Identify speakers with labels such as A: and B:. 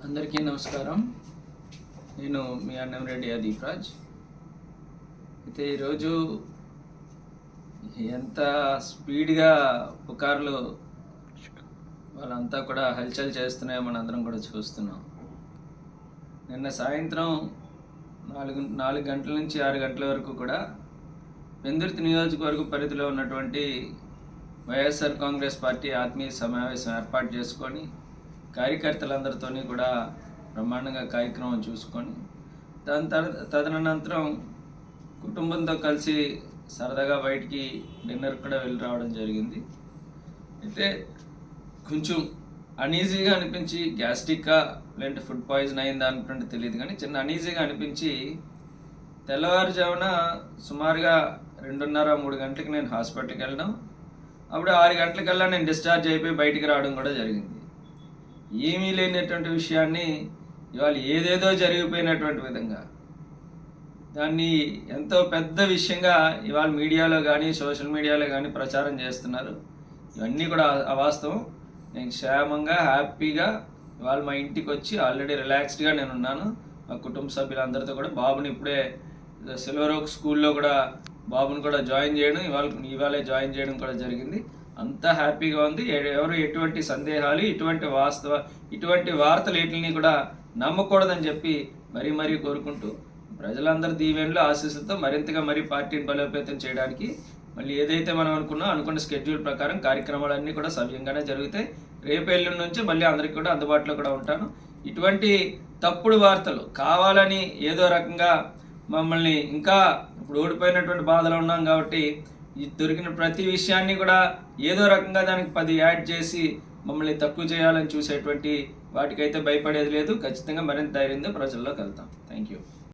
A: అందరికీ నమస్కారం. నేను మీ అన్నంరెడ్డి దీప్రాజ్. అయితే ఈరోజు ఎంత స్పీడ్గా పుకార్లు వాళ్ళంతా కూడా హల్చల్ చేస్తున్నాయో మనందరం కూడా చూస్తున్నాం. నిన్న సాయంత్రం 4 గంటల నుంచి 6 గంటల వరకు కూడా పెందుర్తి నియోజకవర్గ పరిధిలో ఉన్నటువంటి వైఎస్ఆర్ కాంగ్రెస్ పార్టీ ఆత్మీయ సమావేశం ఏర్పాటు చేసుకొని కార్యకర్తలందరితో కూడా బ్రహ్మాండంగా కార్యక్రమం చూసుకొని తదనంతరం కుటుంబంతో కలిసి సరదాగా బయటికి డిన్నర్ కూడా వెళ్ళి రావడం జరిగింది. అయితే కొంచెం అనీజీగా అనిపించి, గ్యాస్ట్రిక్కా లేదంటే ఫుడ్ పాయిజన్ అయిందా అనుకుంటే తెలియదు, కానీ చిన్న అనీజీగా అనిపించి తెల్లవారుజామున సుమారుగా 2:30-3 గంటలకు నేను హాస్పిటల్కి వెళ్ళడం, అప్పుడు 6 గంటలకల్లా నేను డిశ్చార్జ్ అయిపోయి బయటికి రావడం కూడా జరిగింది. ఏమీ లేనటువంటి విషయాన్ని ఇవాళ ఏదేదో జరిగిపోయినటువంటి విధంగా దాన్ని ఎంతో పెద్ద విషయంగా ఇవాళ మీడియాలో కానీ సోషల్ మీడియాలో కానీ ప్రచారం చేస్తున్నారు. ఇవన్నీ కూడా అవాస్తవం. నేను క్షేమంగా హ్యాపీగా ఇవాళ మా ఇంటికి వచ్చి ఆల్రెడీ రిలాక్స్డ్గా నేను ఉన్నాను. మా కుటుంబ సభ్యులందరితో కూడా బాబుని ఇప్పుడే సిల్వర్ ఓక్ స్కూల్లో కూడా బాబుని కూడా జాయిన్ చేయడం, ఇవాళే జాయిన్ చేయడం కూడా జరిగింది. అంతా హ్యాపీగా ఉంది. ఎవరు ఎటువంటి సందేహాలు, ఇటువంటి వార్తలు వీటిని కూడా నమ్మకూడదని చెప్పి మరీ కోరుకుంటూ, ప్రజలందరి దీవెనలు ఆశీస్సులతో మరింతగా పార్టీని బలోపేతం చేయడానికి మళ్ళీ ఏదైతే మనం అనుకున్న స్కెడ్యూల్ ప్రకారం కార్యక్రమాలన్నీ కూడా సవ్యంగానే జరుగుతాయి. రేపు ఎల్లుండి నుంచి మళ్ళీ అందరికీ కూడా అందుబాటులో కూడా ఉంటాను. ఇటువంటి తప్పుడు వార్తలు కావాలని ఏదో రకంగా మమ్మల్ని ఇంకా ఇప్పుడు ఓడిపోయినటువంటి బాధలో ఉన్నాం కాబట్టి దొరికిన ప్రతి విషయాన్ని కూడా ఏదో రకంగా దానికి 10 యాడ్ చేసి మమ్మల్ని తక్కువ చేయాలని చూసేటువంటి వాటికైతే భయపడేది లేదు. ఖచ్చితంగా మరింత ధైర్యంతో ప్రజల్లోకి వెళ్తాం. Thank you.